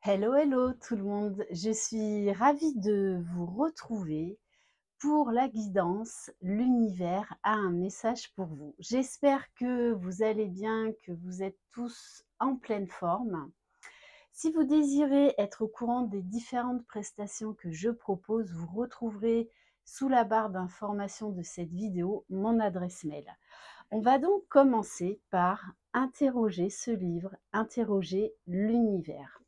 Hello, hello tout le monde. Je suis ravie de vous retrouver pour la guidance. L'univers a un message pour vous. J'espère que vous allez bien, que vous êtes tous en pleine forme. Si vous désirez être au courant des différentes prestations que je propose, vous retrouverez sous la barre d'information de cette vidéo mon adresse mail. On va donc commencer par interroger ce livre, interroger l'univers.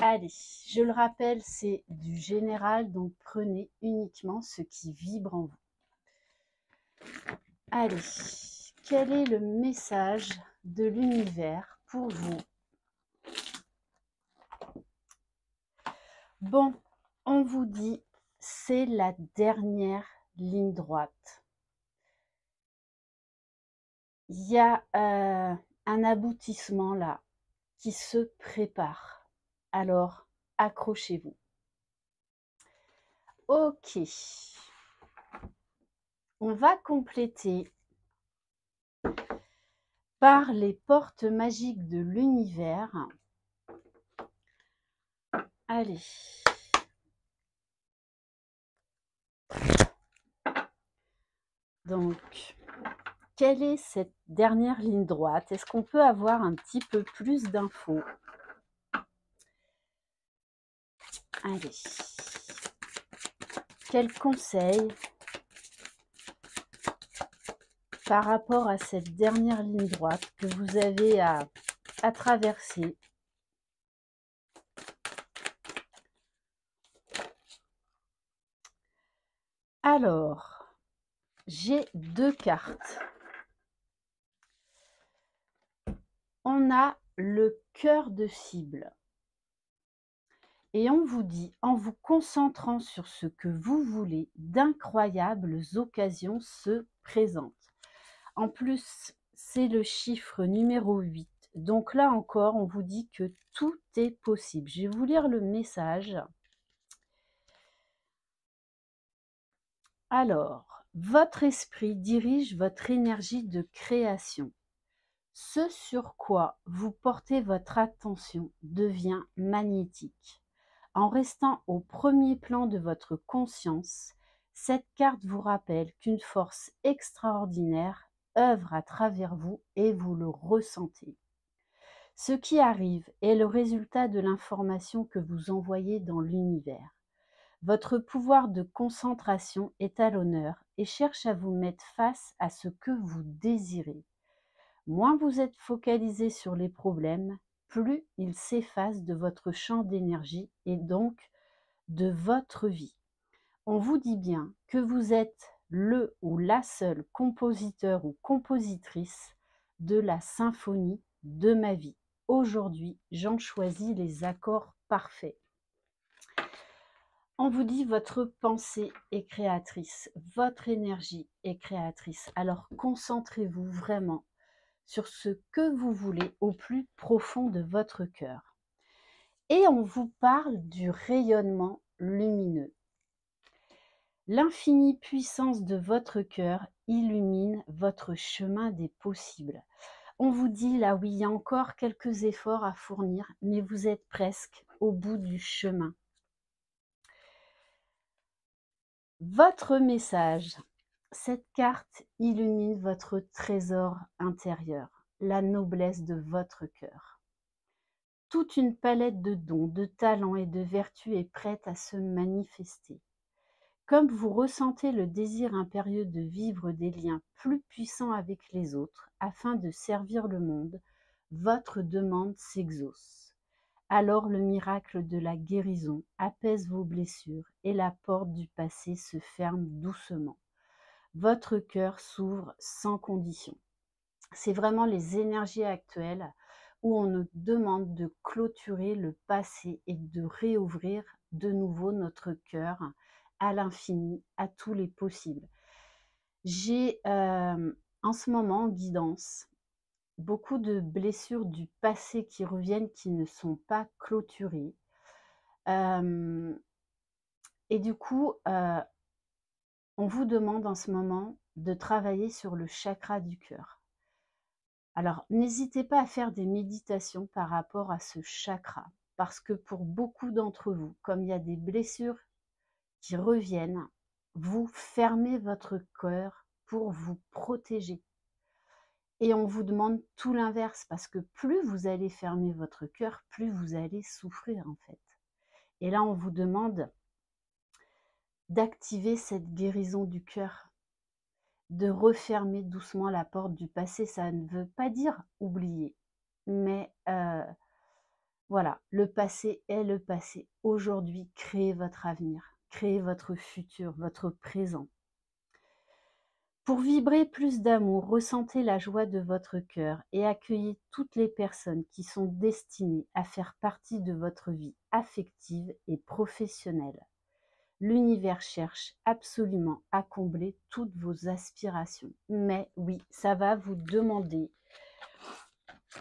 Allez, je le rappelle, c'est du général, donc prenez uniquement ce qui vibre en vous. Allez, quel est le message de l'univers pour vous? Bon, on vous dit, c'est la dernière ligne droite. Il y a un aboutissement là qui se prépare. Alors, accrochez-vous. Ok. On va compléter par les portes magiques de l'univers. Allez. Donc, quelle est cette dernière ligne droite? Est-ce qu'on peut avoir un petit peu plus d'infos? Allez. Quel conseil par rapport à cette dernière ligne droite que vous avez à traverser? Alors, j'ai deux cartes. On a le cœur de cible. Et on vous dit, en vous concentrant sur ce que vous voulez, d'incroyables occasions se présentent. En plus, c'est le chiffre numéro 8. Donc là encore, on vous dit que tout est possible. Je vais vous lire le message. Alors, votre esprit dirige votre énergie de création. Ce sur quoi vous portez votre attention devient magnétique. En restant au premier plan de votre conscience, cette carte vous rappelle qu'une force extraordinaire œuvre à travers vous et vous le ressentez. Ce qui arrive est le résultat de l'information que vous envoyez dans l'univers. Votre pouvoir de concentration est à l'honneur et cherche à vous mettre face à ce que vous désirez. Moins vous êtes focalisé sur les problèmes, plus ils s'effacent de votre champ d'énergie et donc de votre vie. On vous dit bien que vous êtes le ou la seule compositeur ou compositrice de la symphonie de ma vie. Aujourd'hui, j'en choisis les accords parfaits. On vous dit votre pensée est créatrice, votre énergie est créatrice. Alors concentrez-vous vraiment sur ce que vous voulez au plus profond de votre cœur. Et on vous parle du rayonnement lumineux. L'infinie puissance de votre cœur illumine votre chemin des possibles. On vous dit là oui, il y a encore quelques efforts à fournir, mais vous êtes presque au bout du chemin. Votre message, cette carte illumine votre trésor intérieur, la noblesse de votre cœur. Toute une palette de dons, de talents et de vertus est prête à se manifester. Comme vous ressentez le désir impérieux de vivre des liens plus puissants avec les autres afin de servir le monde, votre demande s'exauce. Alors le miracle de la guérison apaise vos blessures et la porte du passé se ferme doucement. Votre cœur s'ouvre sans condition. C'est vraiment les énergies actuelles où on nous demande de clôturer le passé et de réouvrir de nouveau notre cœur à l'infini, à tous les possibles. J'ai en ce moment en guidance beaucoup de blessures du passé qui reviennent, qui ne sont pas clôturées. Et du coup, on vous demande en ce moment de travailler sur le chakra du cœur. Alors, n'hésitez pas à faire des méditations par rapport à ce chakra, parce que pour beaucoup d'entre vous, comme il y a des blessures qui reviennent, vous fermez votre cœur pour vous protéger. Et on vous demande tout l'inverse, parce que plus vous allez fermer votre cœur, plus vous allez souffrir en fait. Et là, on vous demande d'activer cette guérison du cœur, de refermer doucement la porte du passé. Ça ne veut pas dire oublier, mais voilà, le passé est le passé. Aujourd'hui, créez votre avenir, créez votre futur, votre présent. Pour vibrer plus d'amour, ressentez la joie de votre cœur et accueillez toutes les personnes qui sont destinées à faire partie de votre vie affective et professionnelle. L'univers cherche absolument à combler toutes vos aspirations. Mais oui, ça va vous demander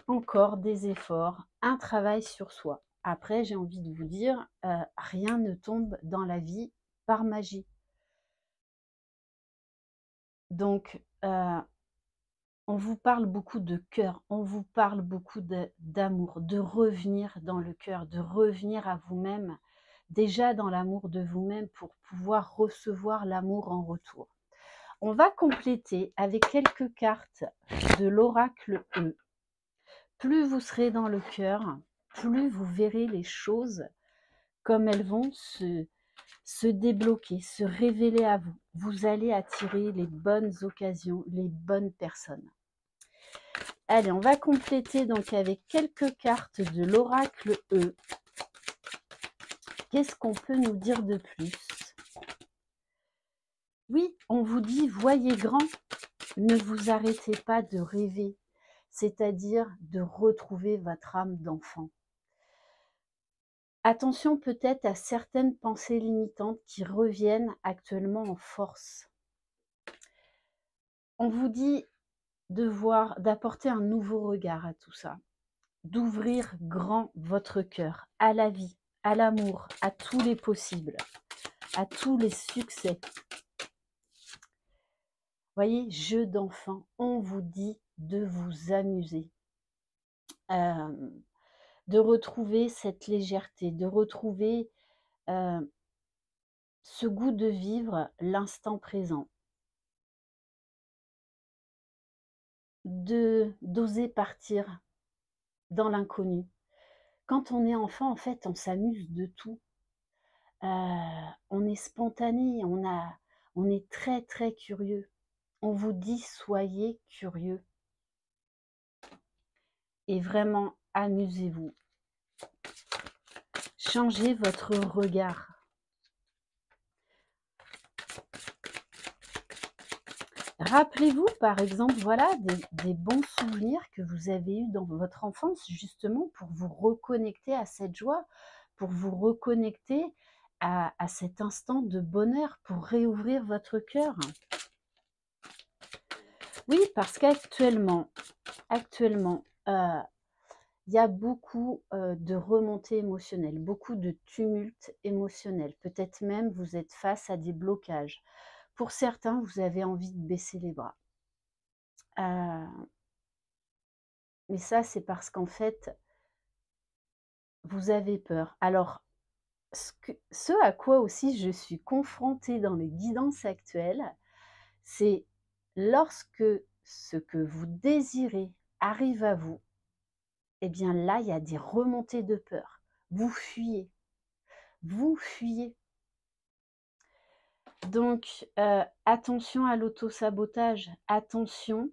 encore des efforts, un travail sur soi. Après, j'ai envie de vous dire, rien ne tombe dans la vie par magie. Donc, on vous parle beaucoup de cœur, on vous parle beaucoup d'amour, de revenir dans le cœur, de revenir à vous-même, déjà dans l'amour de vous-même pour pouvoir recevoir l'amour en retour. On va compléter avec quelques cartes de l'oracle E. Plus vous serez dans le cœur, plus vous verrez les choses comme elles vont se débloquer, se révéler à vous. Vous allez attirer les bonnes occasions, les bonnes personnes. Allez, on va compléter donc avec quelques cartes de l'oracle E. Qu'est-ce qu'on peut nous dire de plus? Oui, on vous dit, voyez grand, ne vous arrêtez pas de rêver, c'est-à-dire de retrouver votre âme d'enfant. Attention peut-être à certaines pensées limitantes qui reviennent actuellement en force. On vous dit d'apporter un nouveau regard à tout ça, d'ouvrir grand votre cœur à la vie, à l'amour, à tous les possibles, à tous les succès. Voyez, jeu d'enfant, on vous dit de vous amuser, de retrouver cette légèreté, de retrouver ce goût de vivre l'instant présent, d'oser partir dans l'inconnu. Quand on est enfant, en fait, on s'amuse de tout. On est spontané, on est très très curieux. On vous dit soyez curieux et vraiment amusez-vous. Changez votre regard. Rappelez-vous par exemple, voilà, des bons souvenirs que vous avez eus dans votre enfance, justement pour vous reconnecter à cette joie, pour vous reconnecter à cet instant de bonheur, pour réouvrir votre cœur. Oui, parce qu'actuellement, il y a beaucoup de remontées émotionnelles, beaucoup de tumultes émotionnels. Peut-être même vous êtes face à des blocages. Pour certains, vous avez envie de baisser les bras. Mais ça, c'est parce qu'en fait, vous avez peur. Alors, ce à quoi aussi je suis confrontée dans les guidances actuelles, c'est lorsque ce que vous désirez arrive à vous, eh bien là, il y a des remontées de peur. Vous fuyez. Vous fuyez. Donc, attention à l'auto-sabotage. Attention,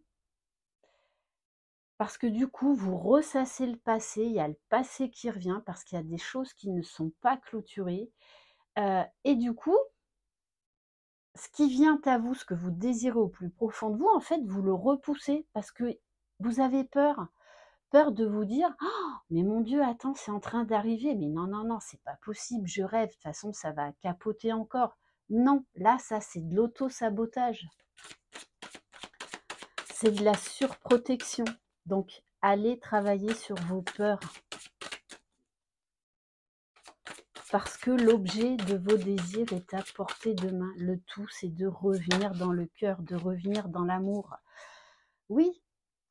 parce que du coup, vous ressassez le passé. Il y a le passé qui revient parce qu'il y a des choses qui ne sont pas clôturées. Et du coup, ce qui vient à vous, ce que vous désirez au plus profond de vous, en fait, vous le repoussez parce que vous avez peur. Peur de vous dire: «Oh, mais mon Dieu, attends, c'est en train d'arriver. Mais non, non, non, c'est pas possible, je rêve. De toute façon, ça va capoter encore». Non, là, ça, c'est de l'auto-sabotage. C'est de la surprotection. Donc, allez travailler sur vos peurs. Parce que l'objet de vos désirs est à portée de main. Le tout, c'est de revenir dans le cœur, de revenir dans l'amour. Oui,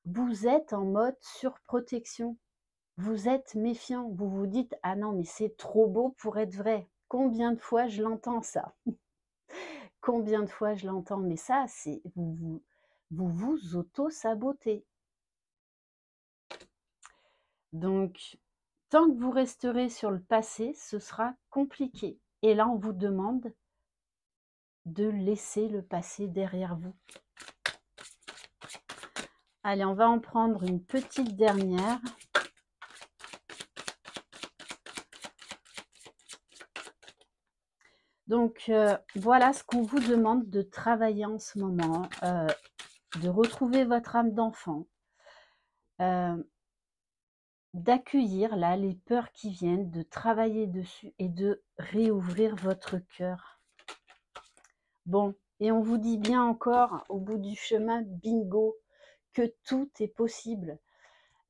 vous êtes en mode surprotection. Vous êtes méfiant, vous vous dites: «Ah non, mais c'est trop beau pour être vrai». Combien de fois je l'entends ça? Combien de fois je l'entends? Mais ça, c'est vous auto-sabotez. Donc, tant que vous resterez sur le passé, ce sera compliqué. Et là, on vous demande de laisser le passé derrière vous. Allez, on va en prendre une petite dernière. Donc, voilà ce qu'on vous demande de travailler en ce moment, de retrouver votre âme d'enfant, d'accueillir là les peurs qui viennent, de travailler dessus et de réouvrir votre cœur. Bon, et on vous dit bien encore au bout du chemin, bingo, que tout est possible.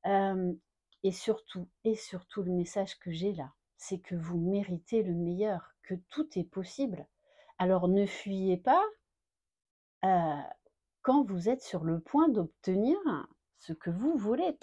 Et surtout, le message que j'ai là, c'est que vous méritez le meilleur, que tout est possible. Alors ne fuyez pas quand vous êtes sur le point d'obtenir ce que vous voulez,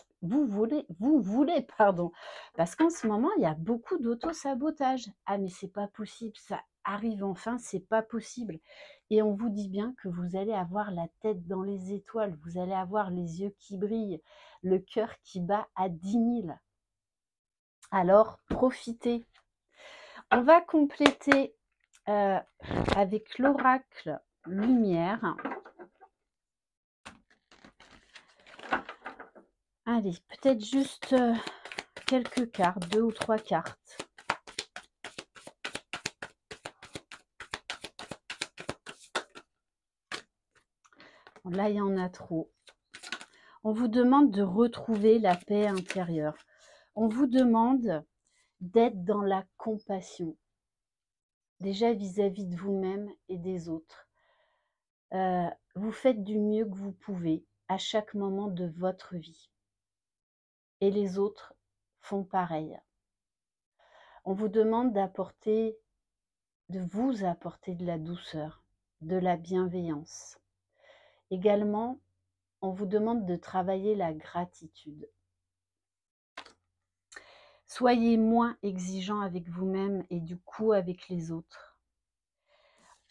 pardon. Parce qu'en ce moment, il y a beaucoup d'auto-sabotage. Ah, mais c'est pas possible, ça arrive enfin, c'est pas possible. Et on vous dit bien que vous allez avoir la tête dans les étoiles, vous allez avoir les yeux qui brillent, le cœur qui bat à 10 000. Alors, profitez. On va compléter avec l'oracle lumière. Allez, peut-être juste quelques cartes, 2 ou 3 cartes. Là, il y en a trop. On vous demande de retrouver la paix intérieure. On vous demande d'être dans la compassion, déjà vis-à-vis de vous-même et des autres. Vous faites du mieux que vous pouvez à chaque moment de votre vie. Et les autres font pareil. On vous demande de vous apporter de la douceur, de la bienveillance. Également, on vous demande de travailler la gratitude. Soyez moins exigeant avec vous-même et du coup avec les autres.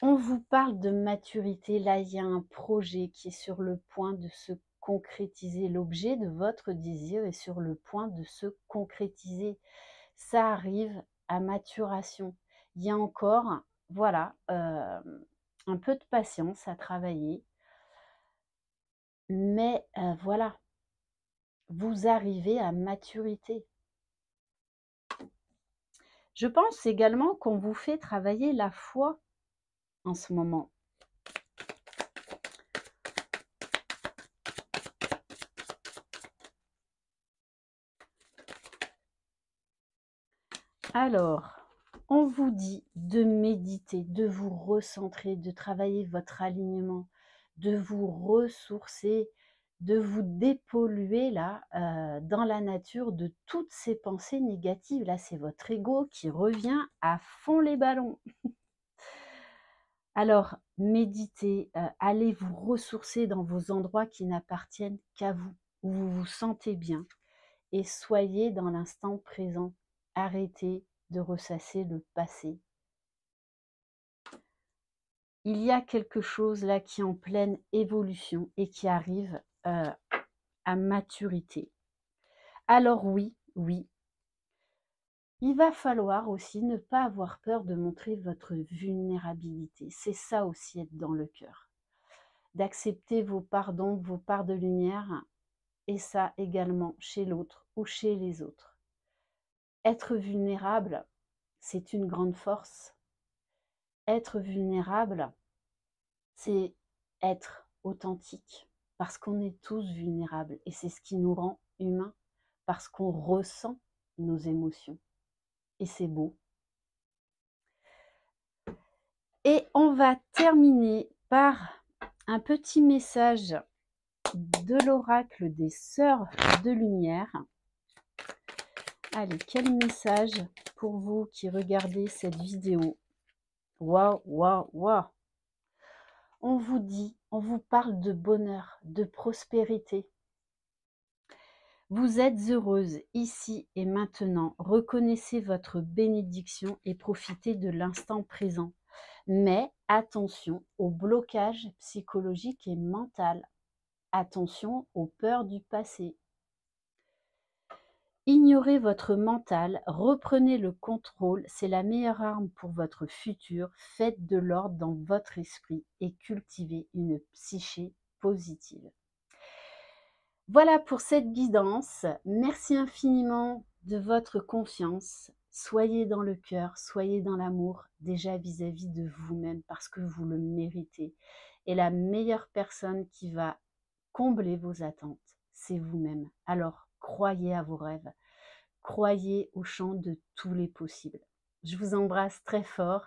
On vous parle de maturité. Là, il y a un projet qui est sur le point de se concrétiser. L'objet de votre désir est sur le point de se concrétiser. Ça arrive à maturation. Il y a encore, voilà, un peu de patience à travailler. Mais voilà, vous arrivez à maturité. Je pense également qu'on vous fait travailler la foi en ce moment. Alors, on vous dit de méditer, de vous recentrer, de travailler votre alignement, de vous ressourcer, de vous dépolluer là dans la nature de toutes ces pensées négatives. Là, c'est votre ego qui revient à fond les ballons. Alors, méditez, allez vous ressourcer dans vos endroits qui n'appartiennent qu'à vous, où vous vous sentez bien, et soyez dans l'instant présent. Arrêtez de ressasser le passé. Il y a quelque chose là qui est en pleine évolution et qui arrive à maturité. Alors oui, il va falloir aussi ne pas avoir peur de montrer votre vulnérabilité. C'est ça aussi être dans le cœur. D'accepter vos parts d'ombre, vos parts de lumière, et ça également chez l'autre ou chez les autres. Être vulnérable, c'est une grande force. Être vulnérable, c'est être authentique, parce qu'on est tous vulnérables et c'est ce qui nous rend humains, parce qu'on ressent nos émotions et c'est beau. Et on va terminer par un petit message de l'oracle des Sœurs de Lumière. Allez, quel message pour vous qui regardez cette vidéo? Waouh, waouh, waouh! On vous parle de bonheur, de prospérité. Vous êtes heureuse ici et maintenant. Reconnaissez votre bénédiction et profitez de l'instant présent. Mais attention au blocage psychologique et mental. Attention aux peurs du passé. Ignorez votre mental, reprenez le contrôle, c'est la meilleure arme pour votre futur. Faites de l'ordre dans votre esprit et cultivez une psyché positive. Voilà pour cette guidance. Merci infiniment de votre confiance. Soyez dans le cœur, soyez dans l'amour, déjà vis-à-vis de vous-même parce que vous le méritez. Et la meilleure personne qui va combler vos attentes, c'est vous-même. Alors, croyez à vos rêves, croyez au champ de tous les possibles. Je vous embrasse très fort.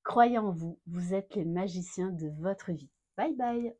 Croyez en vous, vous êtes les magiciens de votre vie. Bye bye!